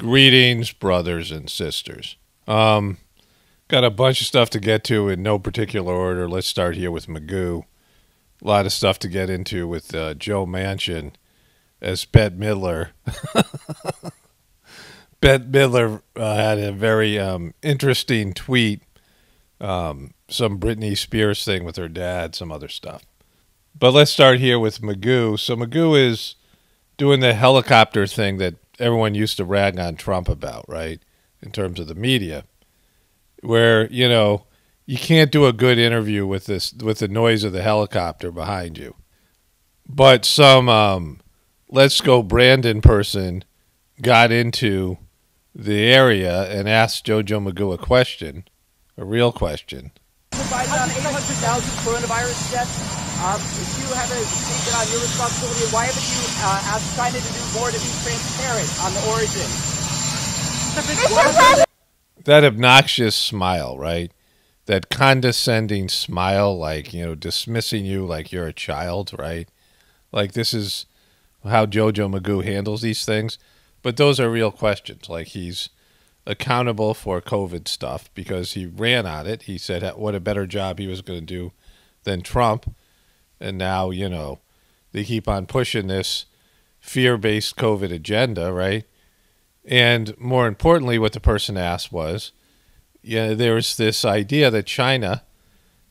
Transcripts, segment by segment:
Greetings, brothers and sisters. Got a bunch of stuff to get to in no particular order. Let's start here with Magoo. A lot of stuff to get into with Joe Manchin as Bette Midler. Bette Midler had a very interesting tweet. Some Britney Spears thing with her dad, some other stuff. But let's start here with Magoo. So Magoo is doing the helicopter thing that everyone used to rag on Trump about, right? In terms of the media, where, you know, you can't do a good interview with the noise of the helicopter behind you. But some Let's Go Brandon person got into the area and asked JoJo Magoo a question, a real question. Provided on 800,000 coronavirus deaths. If you have a statement on your responsibility, why haven't you asked China to do more to be transparent on the origin? That obnoxious smile, right? That condescending smile, like, you know, dismissing you like you're a child, right? Like, this is how JoJo Magoo handles these things. But those are real questions. Like, he's accountable for COVID stuff because he ran on it. He said what a better job he was going to do than Trump. And now, you know, they keep on pushing this fear-based COVID agenda, right? And more importantly, what the person asked was, yeah, there's this idea that China,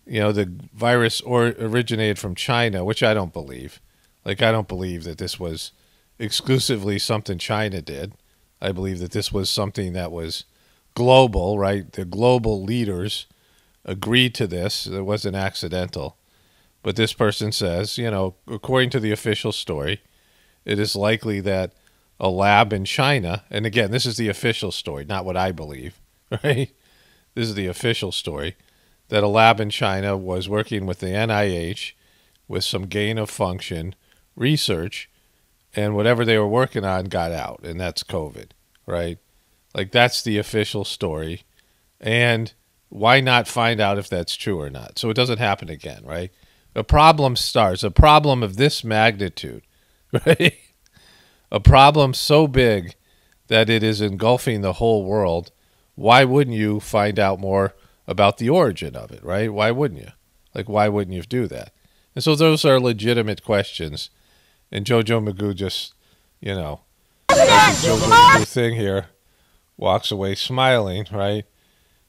you know, the virus originated from China, which I don't believe. Like, I don't believe that this was exclusively something China did. I believe that this was something that was global, right? The global leaders agreed to this. It wasn't accidental. But this person says, you know, according to the official story, it is likely that a lab in China, and again, this is the official story, not what I believe, right? This is the official story, that a lab in China was working with the NIH with some gain of function research, and whatever they were working on got out, and that's COVID, right? Like, that's the official story. And why not find out if that's true or not? So it doesn't happen again, right? A problem starts, a problem of this magnitude, right? A problem so big that it is engulfing the whole world. Why wouldn't you find out more about the origin of it, right? Why wouldn't you? Like, why wouldn't you do that? And so those are legitimate questions. And JoJo Magoo just, you know, does the JoJo Magoo thing here, walks away smiling, right?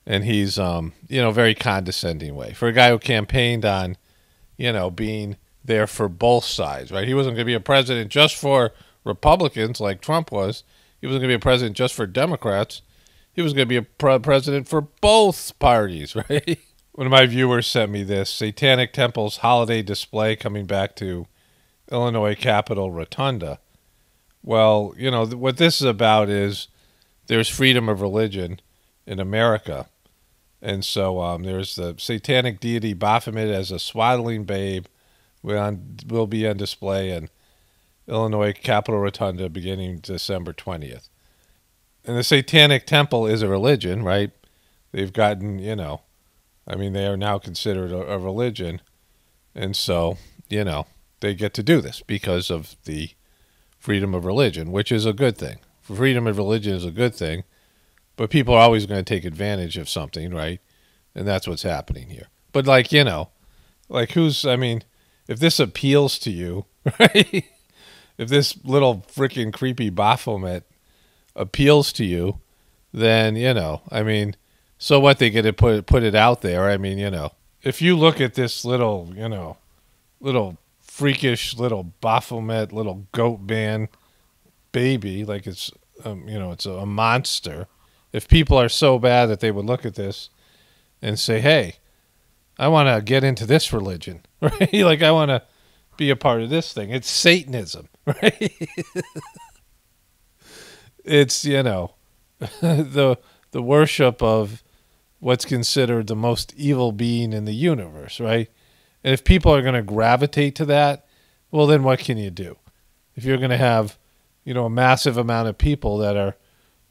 And he's, you know, very condescending way. For a guy who campaigned on, you know, being there for both sides, right? He wasn't going to be a president just for Republicans like Trump was. He wasn't going to be a president just for Democrats. He was going to be a president for both parties, right? One of my viewers sent me this Satanic Temple's holiday display coming back to Illinois Capitol Rotunda. Well, you know, what this is about is there's freedom of religion in America. And so there's the satanic deity Baphomet as a swaddling babe will be on display in Illinois Capitol Rotunda beginning December 20th. And the Satanic Temple is a religion, right? They've gotten, you know, I mean, they are now considered a religion. And so, you know, they get to do this because of the freedom of religion, which is a good thing. Freedom of religion is a good thing. But people are always going to take advantage of something, right? And that's what's happening here. But, like, you know, like, I mean, if this appeals to you, right? If this little freaking creepy Baphomet appeals to you, then, you know, I mean, so what, they get to put it out there. I mean, you know, if you look at this little, you know, little freakish little Baphomet, little goat man baby, like it's, you know, it's a monster. If people are so bad that they would look at this and say, hey, I want to get into this religion, right? Like, I want to be a part of this thing. It's Satanism, right? It's, you know, the worship of what's considered the most evil being in the universe, right? And if people are going to gravitate to that, well, then what can you do? If you're going to have, you know, a massive amount of people that are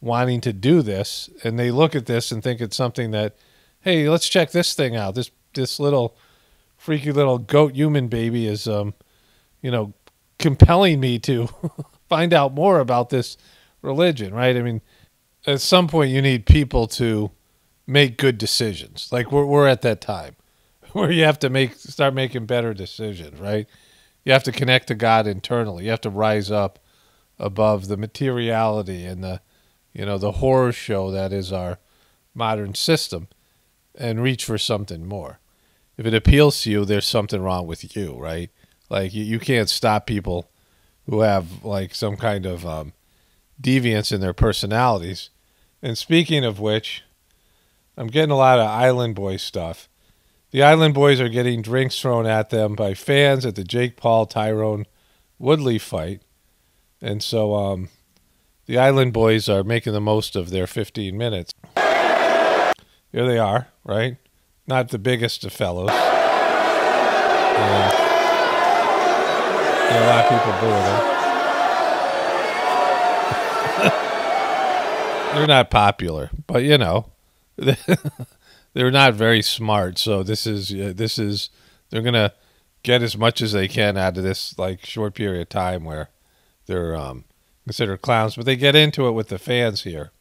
wanting to do this, and they look at this and think it's something that, hey, let's check this thing out. This little freaky little goat human baby is, you know, compelling me to find out more about this religion, right? I mean, at some point you need people to make good decisions. Like we're at that time where you have to start making better decisions, right? You have to connect to God internally. You have to rise up above the materiality and the horror show that is our modern system and reach for something more. If it appeals to you, there's something wrong with you, right? Like you can't stop people who have like some kind of deviance in their personalities. And speaking of which, I'm getting a lot of Island Boy stuff. The Island Boys are getting drinks thrown at them by fans at the Jake Paul Tyrone Woodley fight. And so the Island Boys are making the most of their 15 minutes. Here they are, right? Not the biggest of fellows. And a lot of people booing them. They're not popular, but they're not very smart. So this is they're gonna get as much as they can out of this like short period of time where they're considered clowns. But they get into it with the fans here,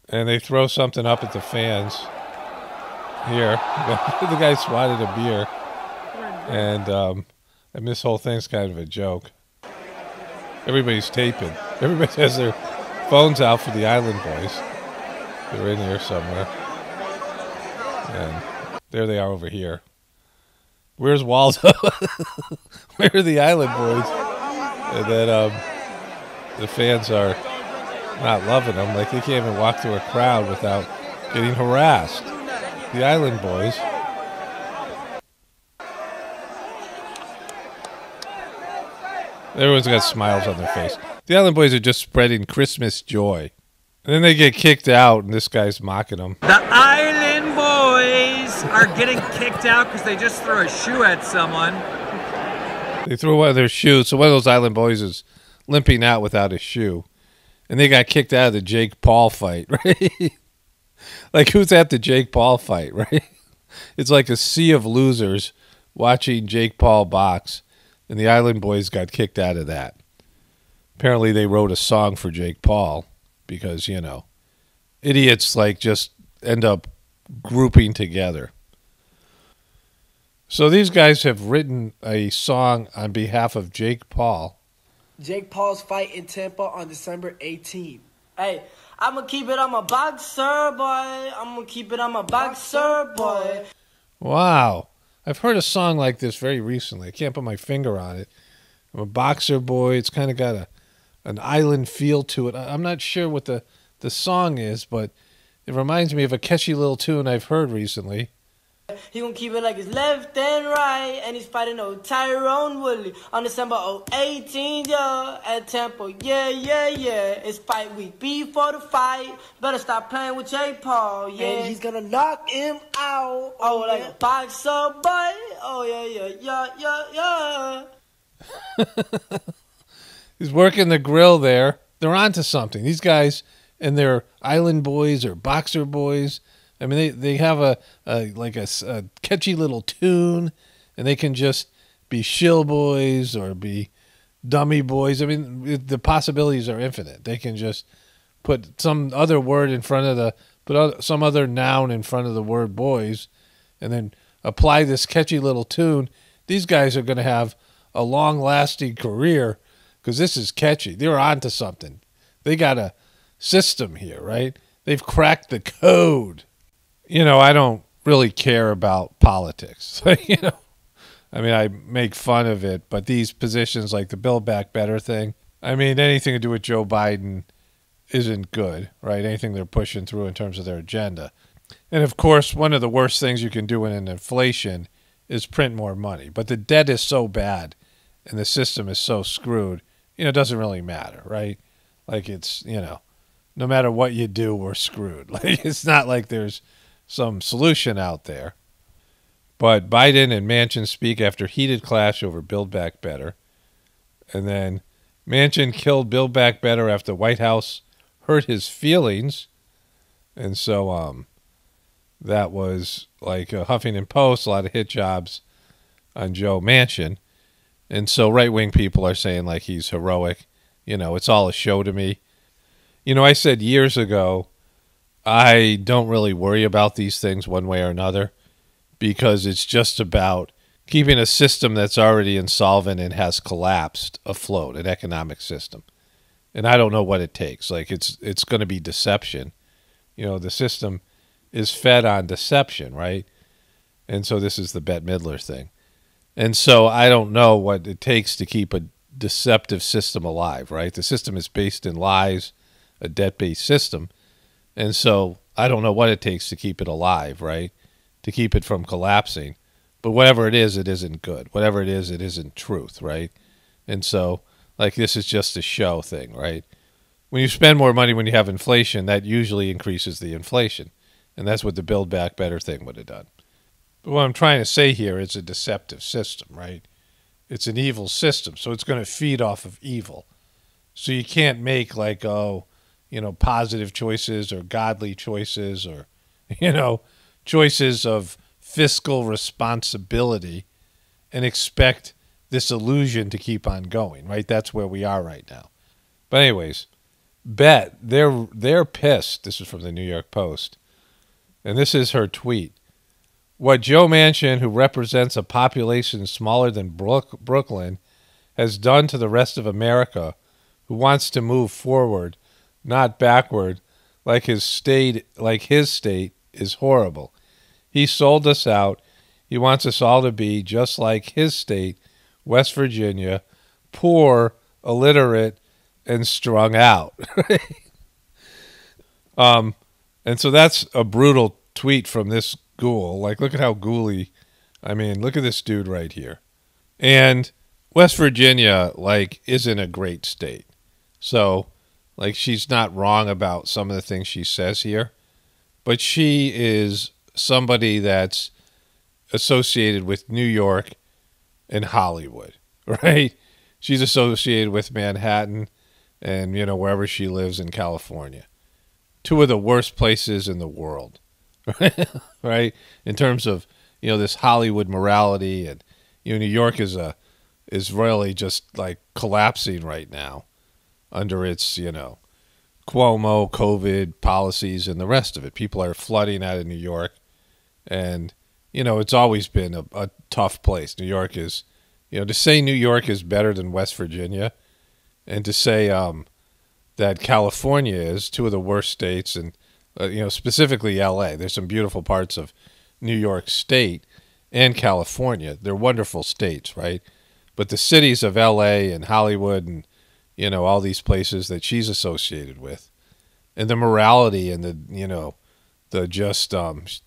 and they throw something up at the fans here. The guy swatted a beer, and this whole thing's kind of a joke. Everybody's taping. Everybody has their phones out for the Island Boys. They're in here somewhere. And there they are over here. Where's Waldo? Where are the Island Boys? And then the fans are not loving them. Like they can't even walk through a crowd without getting harassed. The Island Boys. Everyone's got smiles on their face. The Island Boys are just spreading Christmas joy. And then they get kicked out, and this guy's mocking them. The Island Boys are getting kicked out because they just threw a shoe at someone. They threw one of their shoes. So one of those Island Boys is limping out without a shoe. And they got kicked out of the Jake Paul fight, right? Like, who's at the Jake Paul fight, right? It's like a sea of losers watching Jake Paul box. And the Island Boys got kicked out of that. Apparently they wrote a song for Jake Paul because, idiots like just end up grouping together. So these guys have written a song on behalf of Jake Paul. Jake Paul's fight in Tampa on December 18th. Hey, I'm going to keep it on my boxer, boy. I'm going to keep it on my boxer, boy. Wow. I've heard a song like this very recently. I can't put my finger on it. I'm a boxer boy. It's kind of got an island feel to it. I'm not sure what the song is, but it reminds me of a catchy little tune I've heard recently. He gonna keep it like it's left and right, and he's fighting old Tyrone Woodley on December 18th, yeah, at Tampa, yeah. It's fight week before the fight. Better stop playing with Jake Paul, yeah. And he's gonna knock him out, oh like a boxer boy, oh yeah. He's working the grill there. They're onto something. These guys and their Island Boys or boxer boys. I mean, they have a catchy little tune, and they can just be shill boys or be dummy boys. I mean, the possibilities are infinite. They can just put some other word in front of some other noun in front of the word boys, and then apply this catchy little tune. These guys are going to have a long-lasting career because this is catchy. They're onto something. They got a system here, right? They've cracked the code. I don't really care about politics. I mean, I make fun of it, but these positions like the Build Back Better thing, I mean, anything to do with Joe Biden isn't good, right? Anything they're pushing through in terms of their agenda. And, of course, one of the worst things you can do in an inflation is print more money. But the debt is so bad and the system is so screwed, it doesn't really matter, right? Like it's, no matter what you do, we're screwed. Like it's not like there's some solution out there. But Biden and Manchin speak after heated clash over Build Back Better. And then Manchin killed Build Back Better after the White House hurt his feelings. And so that was like a Huffington Post, a lot of hit jobs on Joe Manchin. And so right-wing people are saying like he's heroic. It's all a show to me. I said years ago, I don't really worry about these things one way or another because it's just about keeping a system that's already insolvent and has collapsed afloat, an economic system. And I don't know what it takes. Like it's going to be deception. The system is fed on deception, right? And so this is the Bette Midler thing. And so I don't know what it takes to keep a deceptive system alive, right? The system is based in lies, a debt-based system. And so I don't know what it takes to keep it alive, right? To keep it from collapsing. But whatever it isn't good. Whatever it isn't truth, right? And so, like, this is just a show thing, right? When you spend more money when you have inflation, that usually increases the inflation. And that's what the Build Back Better thing would have done. But what I'm trying to say here is a deceptive system, right? It's an evil system, so it's going to feed off of evil. So you can't make like, positive choices or godly choices or, choices of fiscal responsibility and expect this illusion to keep on going, right? That's where we are right now. But anyways, Bette, they're pissed. This is from the New York Post. And this is her tweet. What Joe Manchin, who represents a population smaller than Brooklyn, has done to the rest of America, who wants to move forward, not backward, like his state is horrible. He sold us out. He wants us all to be just like his state, West Virginia, poor, illiterate, and strung out. And so that's a brutal tweet from this ghoul. Like, look at how ghouly. I mean, look at this dude right here. And West Virginia, like, isn't a great state. So, like, she's not wrong about some of the things she says here. But she is somebody that's associated with New York and Hollywood, right? She's associated with Manhattan and, wherever she lives in California. Two of the worst places in the world, right? In terms of, this Hollywood morality. And, New York is really just like collapsing right now under its, Cuomo, COVID policies and the rest of it. People are flooding out of New York. And, it's always been a tough place. New York is, to say New York is better than West Virginia and to say that California is two of the worst states and, specifically L.A. There's some beautiful parts of New York State and California. They're wonderful states, right? But the cities of L.A. and Hollywood and, all these places that she's associated with and the morality and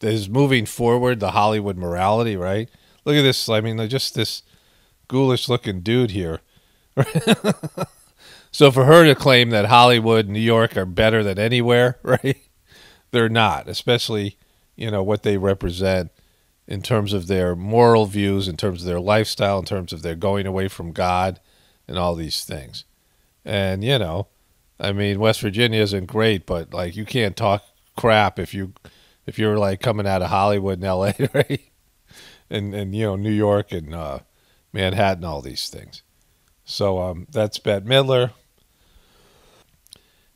is moving forward, the Hollywood morality, right? Look at this. I mean, just this ghoulish looking dude here. So for her to claim that Hollywood and New York are better than anywhere, right? They're not, especially, what they represent in terms of their moral views, in terms of their lifestyle, in terms of their going away from God and all these things. And, West Virginia isn't great, but like you can't talk crap if you're like coming out of Hollywood and LA, right? And New York and Manhattan, all these things. So that's Bette Midler.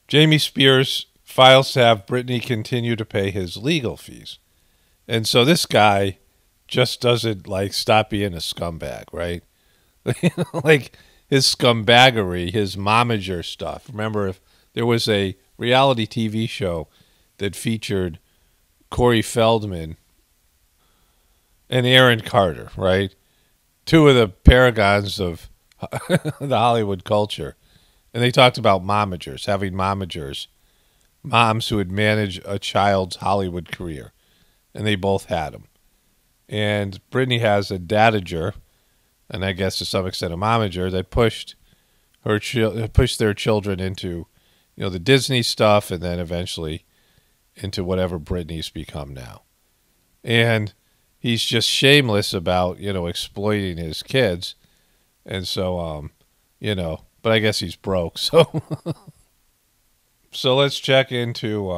Jamie Spears files to have Britney continue to pay his legal fees. And so this guy just doesn't like stop being a scumbag, right? Like his scumbaggery, his momager stuff. Remember, if there was a reality TV show that featured Corey Feldman and Aaron Carter, right? Two of the paragons of the Hollywood culture. And they talked about momagers, having momagers, moms who would manage a child's Hollywood career. And they both had them. And Britney has a Dadager, and I guess to some extent a momager, that pushed their children into, the Disney stuff and then eventually into whatever Britney's become now. And he's just shameless about, exploiting his kids. And so, but I guess he's broke. So, so let's check into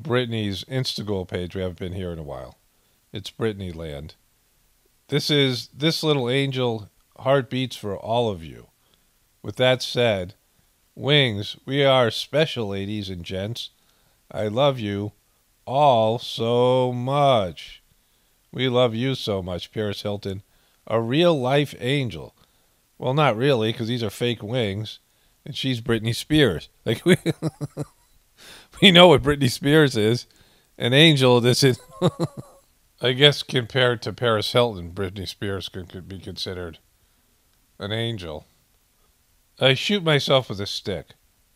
Britney's Instagram page. We haven't been here in a while. It's Britney land. This little angel heart beats for all of you. With that said, Wings, we are special, ladies and gents. I love you all so much. We love you so much, Paris Hilton. A real-life angel. Well, not really, because these are fake wings, and she's Britney Spears. Like, we know what Britney Spears is. An angel, this is... I guess compared to Paris Hilton, Britney Spears could be considered an angel. I shoot myself with a stick.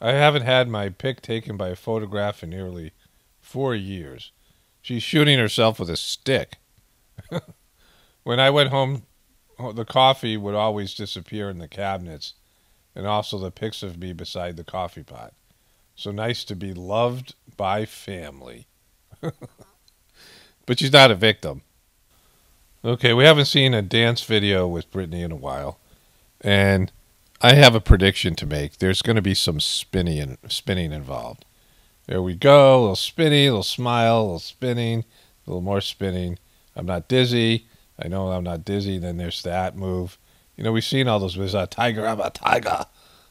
I haven't had my pic taken by a photograph in nearly 4 years. She's shooting herself with a stick. When I went home, the coffee would always disappear in the cabinets, and also the pics of me beside the coffee pot. So nice to be loved by family. But she's not a victim. Okay, we haven't seen a dance video with Britney in a while, and I have a prediction to make. There's going to be some spinning involved. There we go. A little spinning, a little smile, a little spinning, a little more spinning. I'm not dizzy. I know I'm not dizzy. Then there's that move. You know, we've seen all those moves. Tiger, I'm a tiger.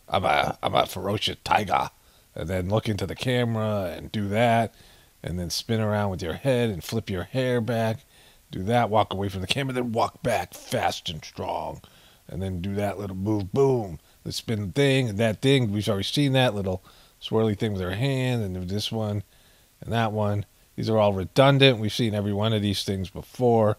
I'm a ferocious tiger. And then look into the camera and do that. And then spin around with your head and flip your hair back. Do that. Walk away from the camera. Then walk back fast and strong. And then do that little move. Boom. The spin thing and that thing. We've already seen that little swirly thing with her hand. And this one and that one. These are all redundant. We've seen every one of these things before.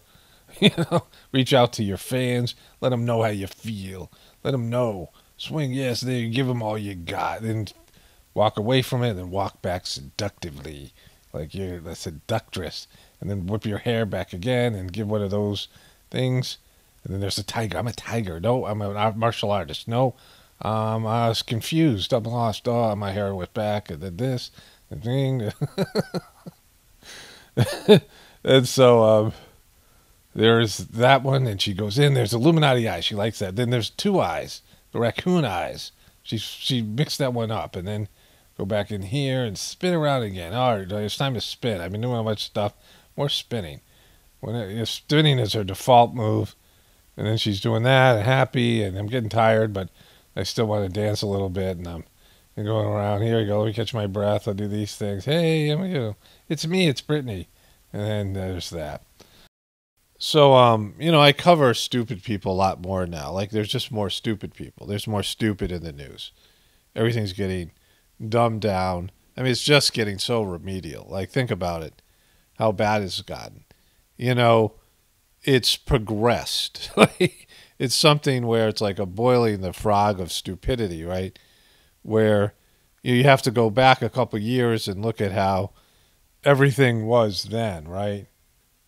You know, reach out to your fans. Let them know how you feel. Let them know. Swing, yes, there. Give them all you got. Then walk away from it and walk back seductively. Like you're a seductress. And then whip your hair back again and give one of those things. And then there's a tiger. I'm a tiger. No, I'm a martial artist. No, I was confused. I'm lost. Oh, my hair went back. And then this. And thing. And so there's that one. And she goes in. There's Illuminati eyes. She likes that. Then there's two eyes. The raccoon eyes. She mixed that one up. And then go back in here and spin around again. All right, it's time to spin. I've been doing a bunch of stuff. More spinning. Spinning is her default move. And then she's doing that and happy. And I'm getting tired, but I still want to dance a little bit. And I'm going around. Here we go. Let me catch my breath. I'll do these things. Hey, it's me. It's Britney. And then there's that. So, you know, I cover stupid people a lot more now. Like, there's just more stupid people. There's more stupid in the news. Everything's getting dumbed down. I mean, it's just getting so remedial. Like, think about it. How bad it's gotten. You know, it's progressed. It's something where it's like a boiling the frog of stupidity, right? Where you have to go back a couple years and look at how everything was then, right?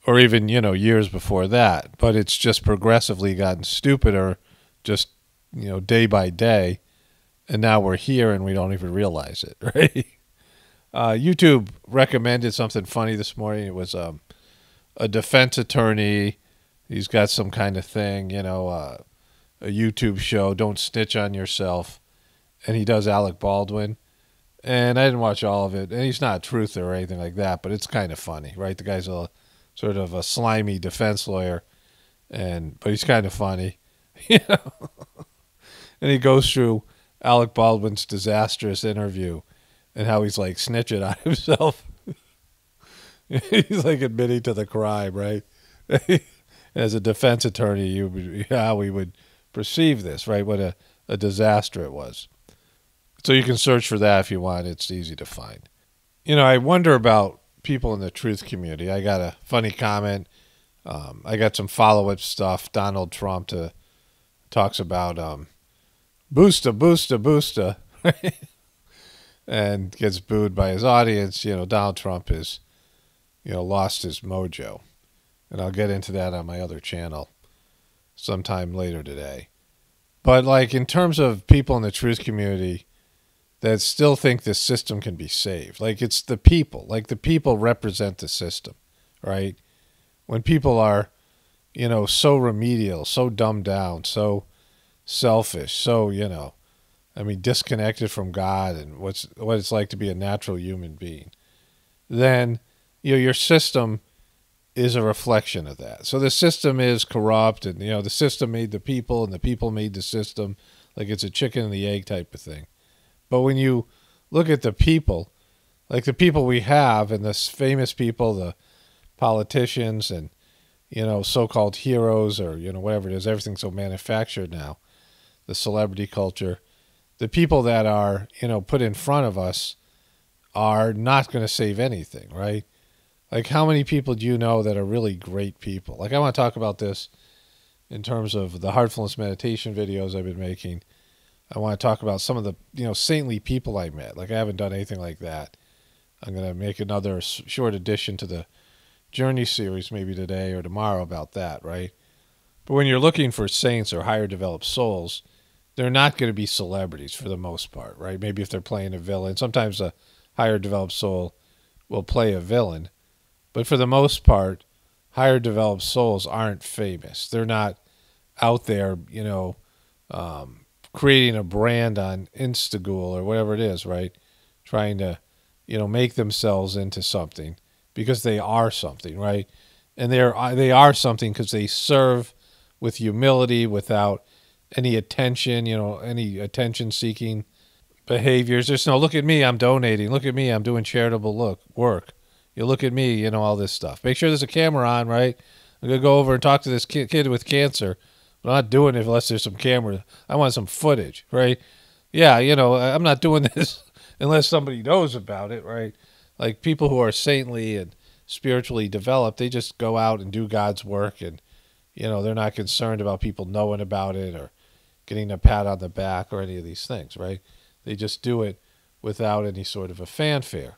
Or even, you know, years before that. But it's just progressively gotten stupider just, you know, day by day. And now we're here and we don't even realize it, right? YouTube recommended something funny this morning. It was a defense attorney. He's got some kind of thing, you know, a YouTube show, Don't Snitch on Yourself. And he does Alec Baldwin. And I didn't watch all of it. And he's not a truther or anything like that, but it's kind of funny, right? The guy's a sort of a slimy defense lawyer, but he's kind of funny. You know? And he goes through Alec Baldwin's disastrous interview and how he's like snitching on himself. He's like admitting to the crime, right? As a defense attorney, how we would perceive this, right? What a disaster it was. So you can search for that if you want. It's easy to find. You know, I wonder about people in the truth community. I got a funny comment. I got some follow-up stuff. Donald Trump talks about boosta, and gets booed by his audience. You know, Donald Trump has, you know, lost his mojo. And I'll get into that on my other channel sometime later today. But like in terms of people in the truth community that still think this system can be saved. Like it's the people. Like the people represent the system, right? When people are, you know, so remedial, so dumbed down, so selfish, so, you know, I mean, disconnected from God and what it's like to be a natural human being, then, you know, your system is a reflection of that. So the system is corrupt, and the system made the people, and the people made the system. Like it's a chicken and the egg type of thing. But when you look at the people, like the people we have, and the famous people, the politicians, and so-called heroes, or whatever it is, everything's so manufactured now. The celebrity culture, the people that are put in front of us are not going to save anything, right? Like, how many people do you know that are really great people? Like, I want to talk about this in terms of the heartfulness meditation videos I've been making. I want to talk about some of the, saintly people I met. Like, I haven't done anything like that. I'm going to make another short addition to the Journey series maybe today or tomorrow about that, right? But when you're looking for saints or higher developed souls, they're not going to be celebrities for the most part, right? Maybe if they're playing a villain. Sometimes a higher developed soul will play a villain. But for the most part, higher developed souls aren't famous. They're not out there, creating a brand on Instagram or whatever it is, right? Trying to, make themselves into something because they are something, right? And they are something because they serve with humility, without any attention, any attention-seeking behaviors. There's no, look at me, I'm donating. Look at me, I'm doing charitable work. You look at me, all this stuff. Make sure there's a camera on, right? I'm going to go over and talk to this kid with cancer. I'm not doing it unless there's some camera. I want some footage, right? Yeah, I'm not doing this unless somebody knows about it, right? Like people who are saintly and spiritually developed, they just go out and do God's work, and, they're not concerned about people knowing about it or getting a pat on the back or any of these things, right? They just do it without any sort of a fanfare.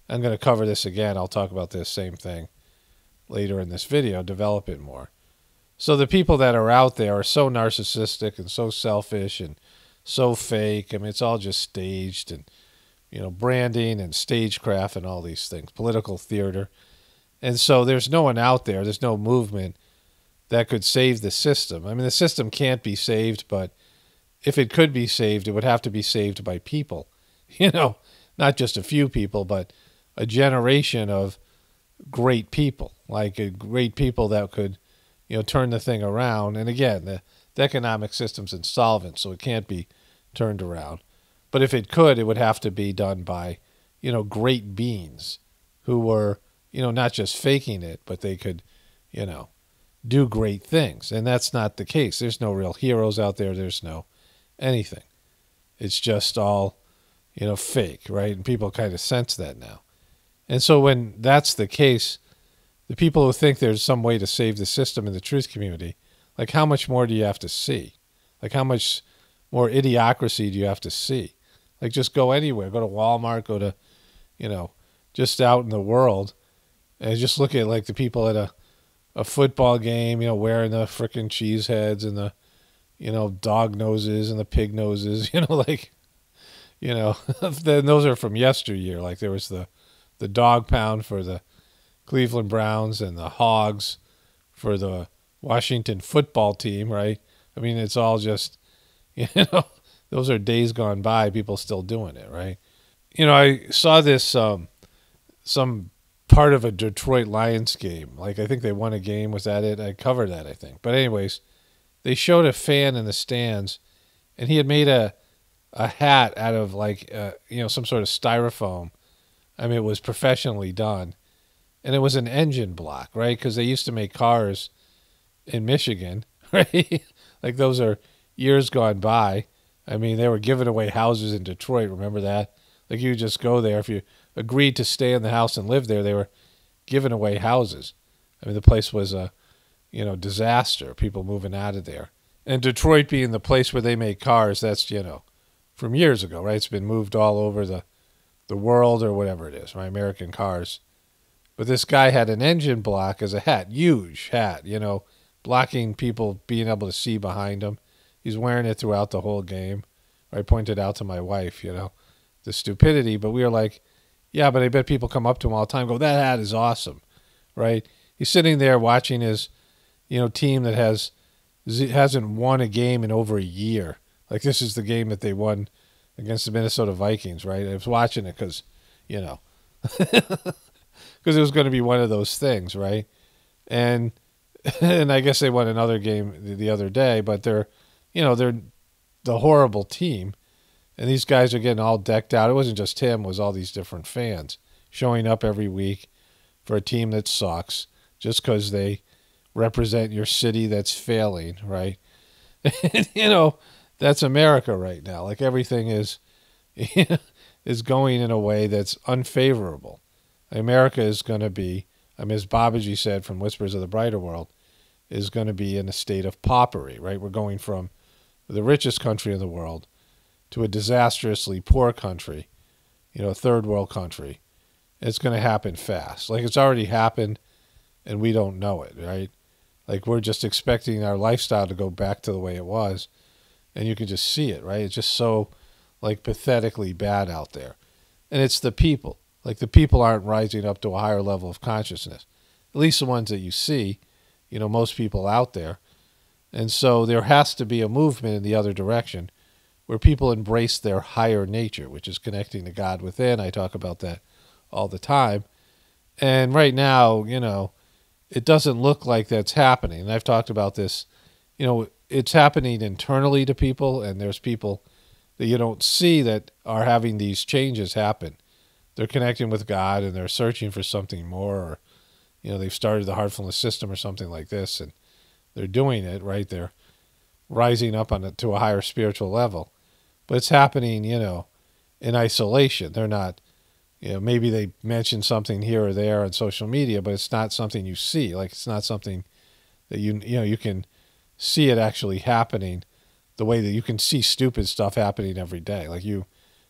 I'm going to cover this again. I'll talk about this same thing later in this video, develop it more. So the people that are out there are so narcissistic and so selfish and so fake. I mean, it's all just staged and, branding and stagecraft and all these things, political theater. And so there's no one out there, there's no movement that could save the system. I mean, the system can't be saved, but if it could be saved, it would have to be saved by people, not just a few people, but a generation of great people, like great people that could, turn the thing around. And again, the economic system's insolvent, so it can't be turned around. But if it could, it would have to be done by, great beings who were, not just faking it, but they could, do great things. And that's not the case. There's no real heroes out there. There's no anything. It's just all, fake, right? And people kind of sense that now. And so when that's the case, the people who think there's some way to save the system in the truth community, like how much more do you have to see? Like how much more idiocracy do you have to see? Like just go anywhere, go to Walmart, go to, just out in the world and just look at like the people at a football game, wearing the frickin' cheese heads and the, dog noses and the pig noses, then those are from yesteryear. Like there was the dog pound for the Cleveland Browns and the hogs for the Washington football team, right? I mean, it's all just, those are days gone by, people still doing it, right? I saw this, some part of a Detroit Lions game. Like, I think they won a game. Was that it? I covered that, I think. But anyways, they showed a fan in the stands, and he had made a hat out of like, some sort of styrofoam. I mean, it was professionally done. And it was an engine block, right? Because they used to make cars in Michigan, right? Like those are years gone by. I mean, they were giving away houses in Detroit. Remember that? Like you just go there. If you agreed to stay in the house and live there, they were giving away houses. I mean, the place was a, disaster. People moving out of there. And Detroit being the place where they make cars, that's, from years ago, right? It's been moved all over the world or whatever it is, right? American cars. But this guy had an engine block as a hat, huge hat, blocking people being able to see behind him. He's wearing it throughout the whole game. I pointed out to my wife, the stupidity. But we were like, yeah, but I bet people come up to him all the time and go, that hat is awesome, right? He's sitting there watching his, team that hasn't won a game in over a year. Like this is the game that they won against the Minnesota Vikings, right? I was watching it because, because it was going to be one of those things, right? And and I guess they won another game the other day, but they're the horrible team. And these guys are getting all decked out. It wasn't just him, it was all these different fans showing up every week for a team that sucks just because they represent your city that's failing, right? And, that's America right now. Like everything is going in a way that's unfavorable. America is going to be, as Babaji said from Whispers of the Brighter World, is going to be in a state of paupery, right? We're going from the richest country in the world to a disastrously poor country, a third world country. It's going to happen fast. Like it's already happened and we don't know it, right? Like we're just expecting our lifestyle to go back to the way it was, and you can just see it, right? It's just so like pathetically bad out there. And it's the people. Like the people aren't rising up to a higher level of consciousness. At least the ones that you see, most people out there. And so there has to be a movement in the other direction where people embrace their higher nature, which is connecting to God within. I talk about that all the time. And right now, it doesn't look like that's happening. And I've talked about this, it's happening internally to people, and there's people that you don't see that are having these changes happen. They're connecting with God and they're searching for something more, or, they've started the heartfulness system or something like this, and they're doing it, right? They're rising up to a higher spiritual level. But it's happening, in isolation. They're not, maybe they mention something here or there on social media, but it's not something you see. Like it's not something that you can see it actually happening the way that you can see stupid stuff happening every day. Like you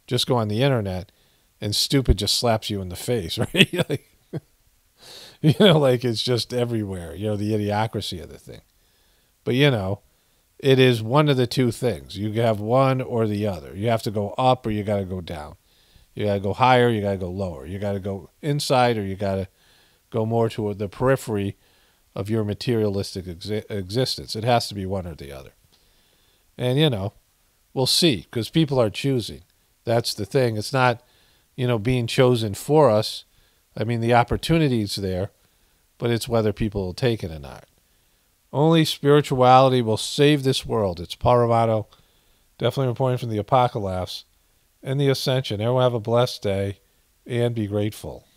just go on the internet and stupid just slaps you in the face, right? Like, like it's just everywhere, the idiocracy of the thing. But, it is one of the two things. You have one or the other. You have to go up or you got to go down. You got to go higher, you got to go lower. You got to go inside or you got to go more to the periphery of your materialistic existence. It has to be one or the other. And, we'll see, because people are choosing. That's the thing. It's not, being chosen for us. The opportunity's there, but it's whether people will take it or not. Only spirituality will save this world. It's Paul Romano, definitely reporting from the Apocalypse and the Ascension. Everyone have a blessed day and be grateful.